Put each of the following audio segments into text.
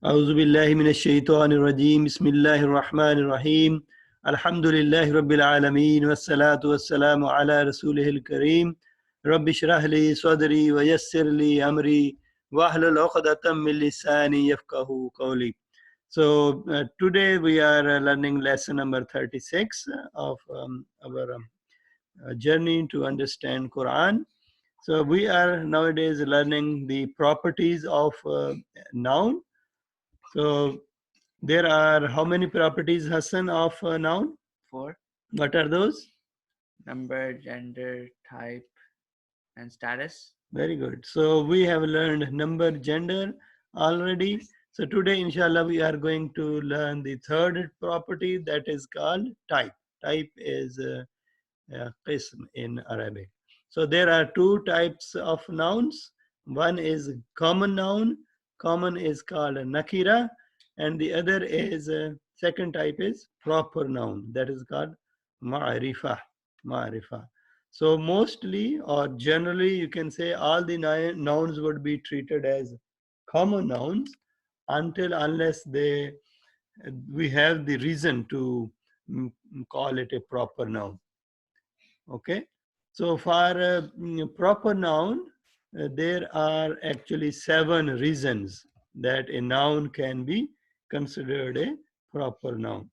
أعوذ بالله من الشيطان الرجيم بسم الله الرحمن الرحيم الحمد لله رب العالمين والصلاة والسلام على رسوله الكريم رب اشرح لي صدري ويسر لي أمري واحلل عقدة من لساني يفقهوا قولي. So today we are learning lesson number 36 of our journey to understand Quran. So we are nowadays learning the properties of noun. So there are how many properties, Hassan, of a noun? 4. What are those? Number, gender, type, and status. Very good. So we have learned number, gender already. So today, inshallah, we are going to learn the third property, that is called type. Type is qism in Arabic. So there are two types of nouns. One is common noun. Common is called nakira, and the other is second type is proper noun, that is called ma'rifa. Ma'rifa. So mostly or generally you can say all the nouns would be treated as common nouns unless we have the reason to call it a proper noun. Okay, so for proper noun, there are actually 7 reasons that a noun can be considered a proper noun.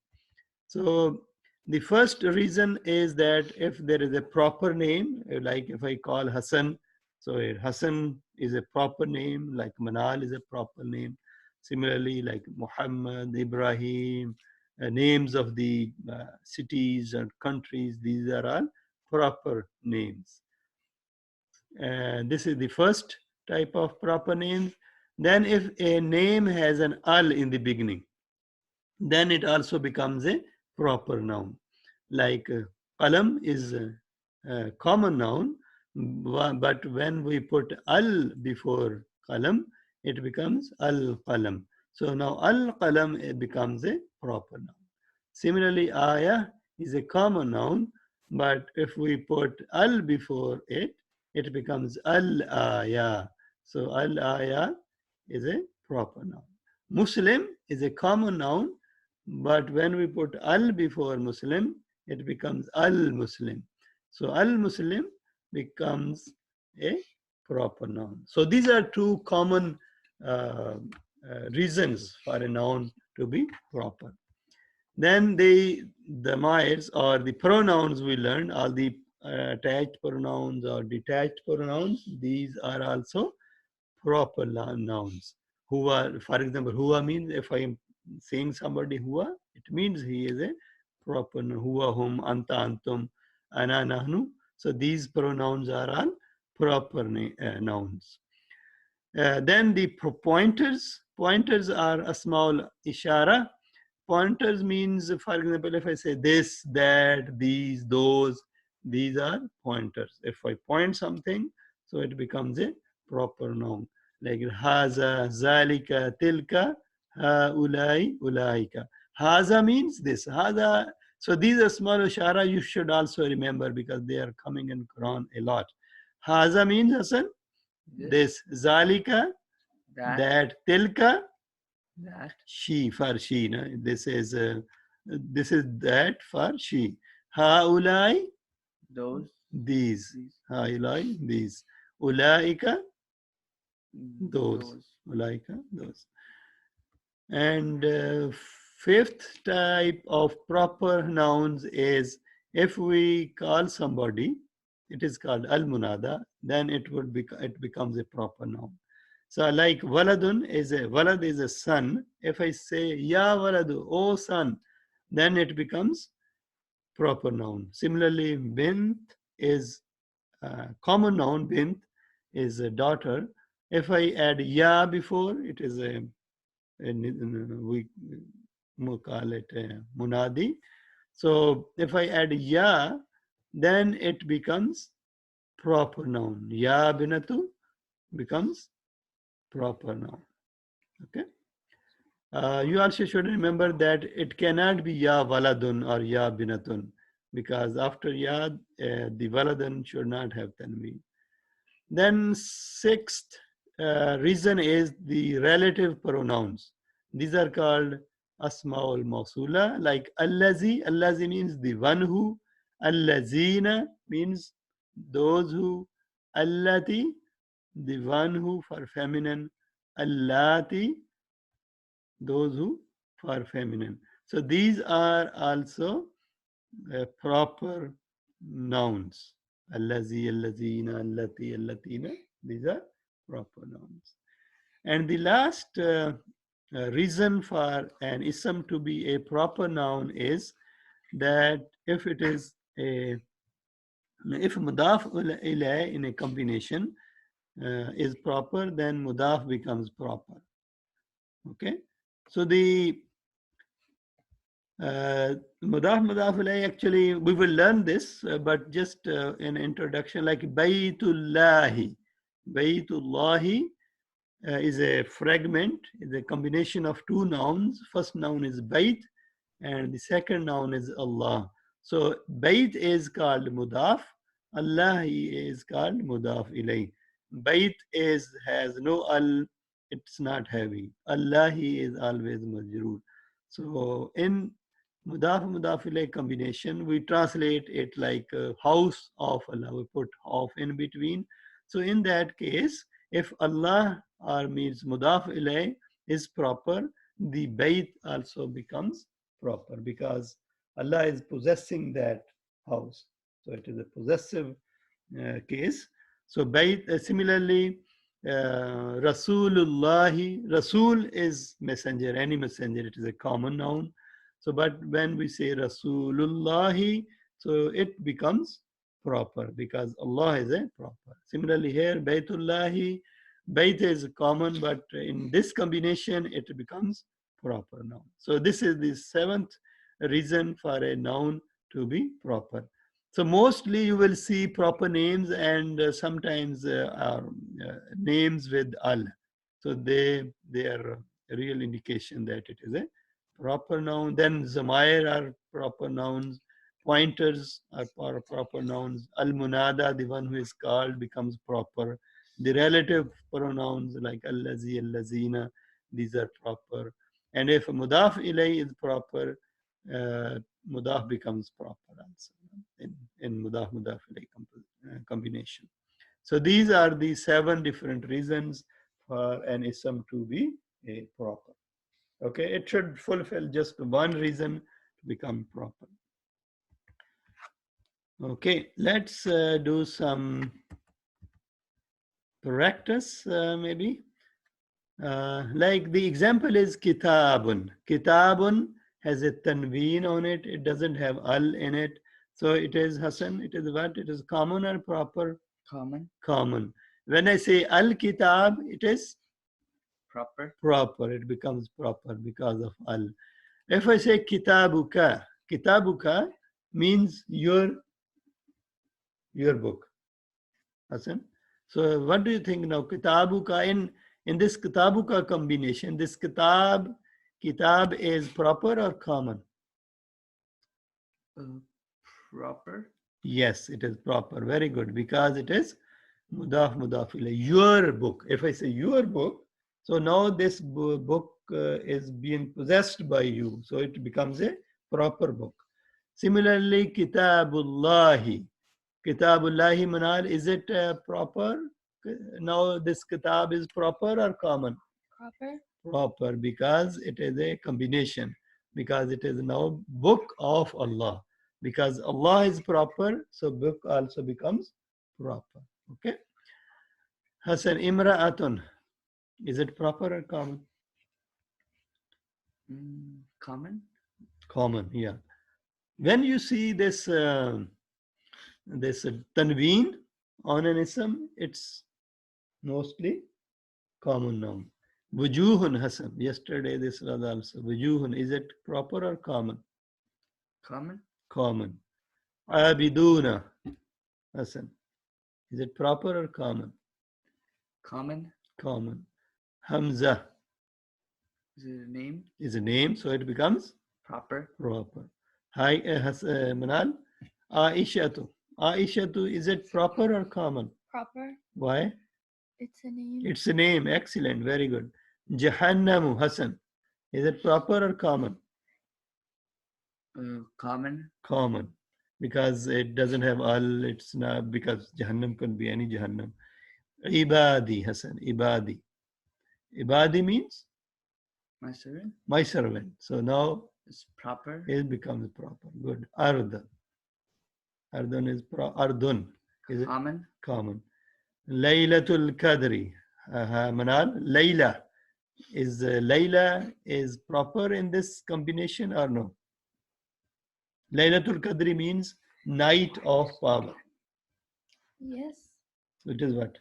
So the first reason is that if there is a proper name, like if I call Hassan, so Hassan is a proper name, like Manal is a proper name. Similarly, like Muhammad, Ibrahim, names of the cities and countries, these are all proper names. This is the first type of proper names. Then if a name has an al in the beginning, then it also becomes a proper noun. Like qalam is a common noun, but when we put al before qalam, it becomes al qalam. So now al qalam becomes a proper noun. Similarly, ayah is a common noun, but if we put al before it, it becomes al ayah. So al ayah is a proper noun. Muslim is a common noun, but when we put al before Muslim, it becomes al-Muslim. So al-Muslim becomes a proper noun. So these are two common reasons for a noun to be proper. Then the mires or the pronouns we learned, all the attached pronouns or detached pronouns, these are also proper nouns. Huwa, for example, huwa means if I am saying somebody huwa, it means he is a proper noun. Huwa, hum, anta, antum, ana, nahnu. So these pronouns are all proper nouns. Then the pointers. Pointers are a small ishara. Pointers means, for example, if I say this, that, these, those, these are pointers. If I point something, so it becomes a proper noun. Like haza, zalika, tilka, haulai, ulaika. Haza means this. Haza. So these are small ishara you should also remember because they are coming in Quran a lot. Haza means, Hassan, this. Zalika, that. Tilka, That. she, for she. No? This is that for she. Haulai, Those. these. Haulai, these. Ulaika, those. Ulaika, those. And fifth type of proper nouns is if we call somebody, it is called al-munada, then it becomes a proper noun. So like waladun walad is a son. If I say ya waladu, oh son, then it becomes proper noun. Similarly, bint is common noun. Bint is a daughter. If I add ya before, it is we call it munadi. So if I add ya, then it becomes proper noun. Ya binatu becomes proper noun. Okay. You also should remember that it cannot be ya waladun or ya binatun, because after ya, the waladun should not have tanween. Then sixth reason is the relative pronouns. These are called asmaul mawsula. Like allazi, allazi means the one who. Allazina means those who. Allati, the one who for feminine. Allati, those who for feminine. So these are also proper nouns. Allazi, allazina, allati, allatina. These are proper nouns. And the last reason for an ism to be a proper noun is that if it is a, if mudaf ilay in a combination is proper, then mudaf becomes proper. Okay, so the mudaf ilay, actually we will learn this, but just an introduction, like baytullahi. Baytullahi is a fragment, is a combination of two nouns. First noun is Bait and the second noun is Allah. So Bait is called Mudaf, Allah is called Mudaf ilay. Bait has no al, it's not heavy. Allah is always majroor. So in Mudaf ilay combination, we translate it like house of Allah. We put of in between. So in that case, if Allah or means mudaf ilay is proper, the bayt also becomes proper because Allah is possessing that house. So it is a possessive case. So bayt, similarly, Rasulullahi, Rasul is messenger, any messenger, it is a common noun. So but when we say Rasulullahi, so it becomes proper because Allah is a proper. Similarly here, Baytullahi, Bayt is common, but in this combination, it becomes proper noun. So this is the seventh reason for a noun to be proper. So mostly you will see proper names and sometimes names with al. So they are a real indication that it is a proper noun. Then zamair are proper nouns. Pointers are proper nouns. Al-munada, the one who is called, becomes proper. The relative pronouns like allazi, allazina, these are proper. And if mudaf ilay is proper, mudaf becomes proper also in mudaf ilay combination. So these are the 7 different reasons for an ism to be a proper. Okay, it should fulfill just one reason to become proper. Okay, let's do some practice maybe. Like the example is kitabun. Kitabun has a tanween on it. It doesn't have al in it. So it is Hassan. It is what? It is common or proper? Common. Common. When I say al kitab, it is Proper. Proper. It becomes proper because of al. If I say kitabuka, kitabuka means your book. Hassan. So what do you think now? Kitabuka, in this kitabuka combination, this kitab is proper or common? Proper. Yes, it is proper. Very good, because it is mudaf ilay. Your book. If I say your book, so now this book is being possessed by you. So it becomes a proper book. Similarly, kitabullahi. Kitabullahi Manal, is it proper? Now this kitab is proper or common? Proper. Proper, because it is a combination. Because it is now book of Allah. Because Allah is proper, so book also becomes proper. Okay. Hassan, Imra'atun, is it proper or common? Common. Common, yeah. When you see this tanween on an ism, it's mostly common noun. Wujuhun, Hassan. Yesterday this was also. Wujuhun, is it proper or common? Common. Common. Abiduna, Hassan. Is it proper or common? Common. Common. Hamza. Is it a name? Is a name, so it becomes Proper. proper. Hi, Manal. Aishatu. Aishatu, is it proper or common? Proper. Why? It's a name. It's a name. Excellent. Very good. Jahannamu, Hassan. Is it proper or common? Common. Common. Because it doesn't have al, it's not, because Jahannam could be any Jahannam. Ibadi, Hassan, Ibadi. Ibadi means My servant. my servant. So now It's proper. it becomes proper. Good. Ard. Ardun is Ardun. Is it Common. common? Laylatul Qadri. Manal. Layla. Is Layla is proper in this combination or no? Laylatul Qadri means night of power. Yes. It is what?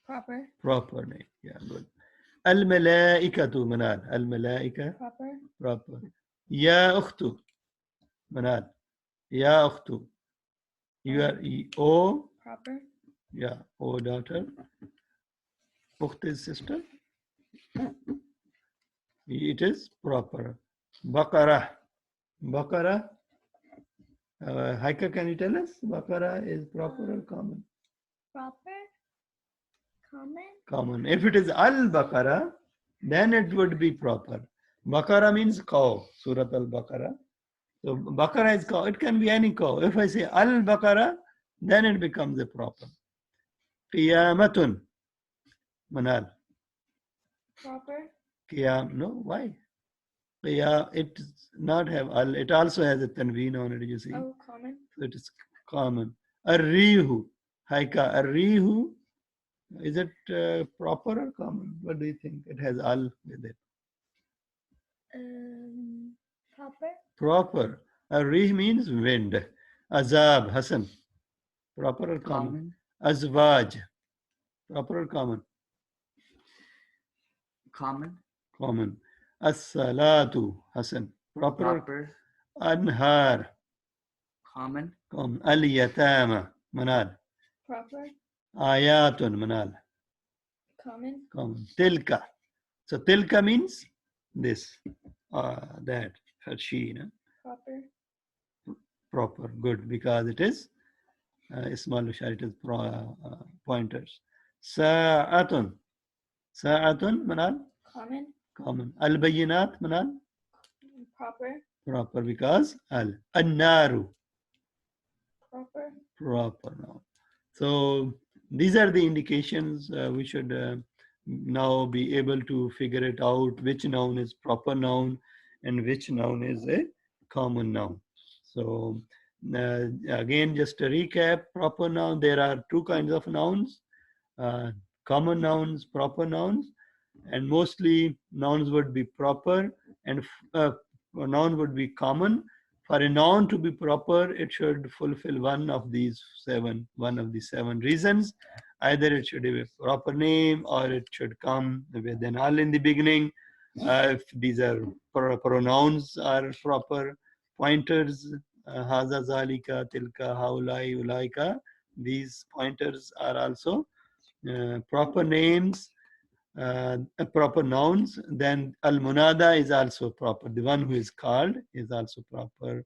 Proper. Proper night. Yeah, good. Al Malaikatu Manal. Al Malaika. Proper. Proper. Ya Ukhtu. Manal. Ya Ukhtu. You are O. Proper. Yeah. O daughter. Ukht is sister. It is proper. Baqarah. Baqarah. Haika, can you tell us? Baqarah is proper or common? Proper. Common. Common. If it is Al Baqarah, then it would be proper. Baqarah means cow. Surat Al Baqarah. So Baqarah is cow. It can be any cow. If I say Al Baqarah, then it becomes a proper. Qiyamatun. Manal. Proper. Qiyam. No, why? It does not have al. It also has a tanween on it, you see. Oh, common. So it is common. Arrihu. Haika. Arrihu. Is it proper or common? What do you think? It has al with it. Proper. Proper. Arrih means wind. Azab. Hassan. Proper or common? Azwaj. Proper or common? Common. Common. As-salatu. Hassan. Proper or Proper. anhar. Common. Common. Al-yatama. Manal. Proper. Ayatun. Manal. Common. Common. Tilka. So tilka means this, that, or she. No? Proper. Proper. Good. Because it is small shar, it is pointers. Sa'atun. Sa'atun. Manal. Common. Common. Al-bayinat. Manal. Proper. Proper because al. An-naru. Proper. Proper now. So these are the indications we should now be able to figure it out which noun is proper noun and which noun is a common noun. So again, just a recap, proper noun, there are two kinds of nouns, common nouns, proper nouns, and mostly nouns would be proper and a noun would be common. For a noun to be proper, it should fulfill one of the seven reasons. Either it should have a proper name or it should come with an al in the beginning. If these are pronouns are proper, pointers, haza, zalika, tilka, haulai, ulaika, these pointers are also proper names, proper nouns. Then al-munada is also proper. The one who is called is also proper.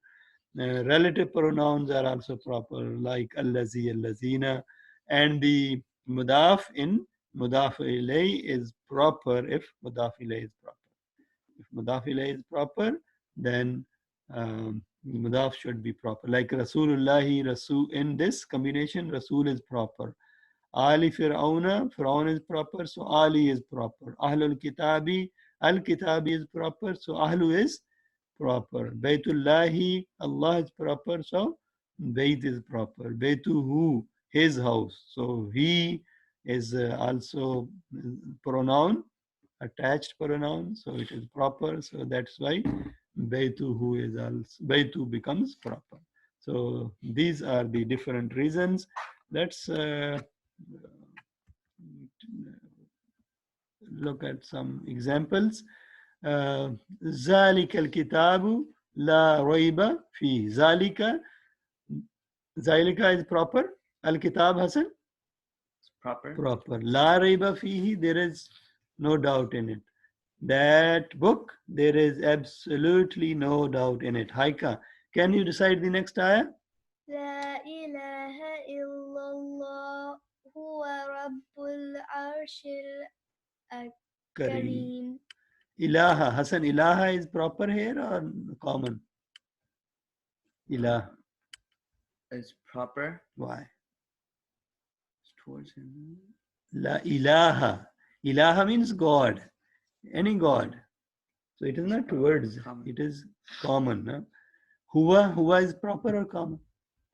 Relative pronouns are also proper, like allazi, allazina. And the mudaf in mudaf ilay is proper if mudaf ilay is proper. If mudaf ilay is proper, then mudaf should be proper. Like Rasulullahi, Rasul, in this combination, Rasul is proper. Ali Fir'auna, Fir'aun is proper, so Ali is proper. Ahlul Kitabi, Al Kitabi is proper, so Ahlu is proper. Baytullahi, Allah is proper, so Bayt is proper. Baytuhu, his house. So he is also pronoun, attached pronoun, so it is proper. So that's why Baytuhu is also, Baytu becomes proper. So these are the different reasons. Let's look at some examples. ذلك الكتاب لا ريب فيه. ذلك is proper. Al-Kitab, Hassan? Proper. Proper. La raiba fihi, there is no doubt in it. That book, there is absolutely no doubt in it. Haika, can you recite the next ayah? لا إله إلا الله هو رب العرش Kareem. الكريم. Ilaha. Hassan, ilaha is proper here or common? Ilah. Is proper. Why? It's towards him. La ilaha. Ilaha means God. Any God. So it is not words. Common. It is common. No? Huwa is proper or common?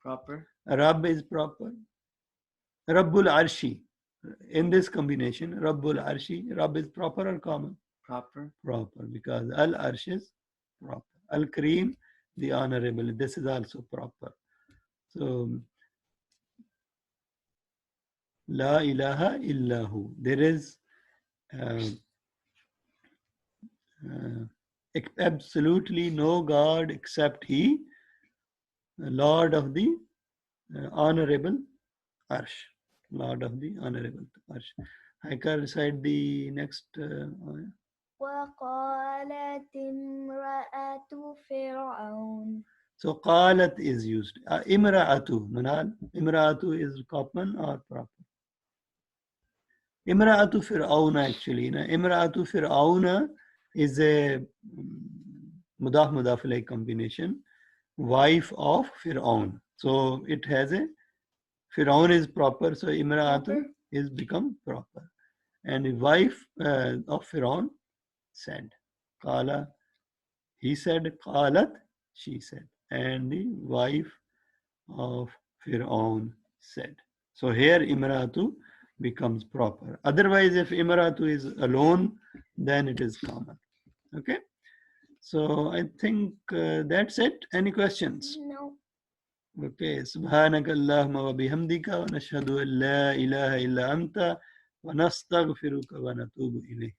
Proper. Rabb is proper. Rabbul Arshi. In this combination, Rabbul Arshi, Rabb is proper or common? Proper. Proper, because Al Arsh is proper. Al Kareem, the honorable. This is also proper. So, La ilaha illahu. There is absolutely no God except He, Lord of the honorable Arsh. Lord of the honorable Arsh. I can recite the next. وقالت امرأة فرعون. So qalat is used. Imra'atu. Manal. Imra'atu is common or proper? Imra'atu fir'auna actually. Imra'atu fir'auna is a mudaf mudaf like combination. Wife of Fir'aun. So it has a Fir'aun is proper. So Imra'atu Proper. is become proper. And the wife of Fir'aun said. Qala. He said. Qalat. She said. And the wife of Fir'aun said. So here Imratu becomes proper. Otherwise, if Imratu is alone, then it is common. Okay. So I think that's it. Any questions? No. Okay. Subhanaka Allahumma wa bihamdika wa nashhadu an la ilaha illa anta wa nastaghfiruka wa natubu ilayk.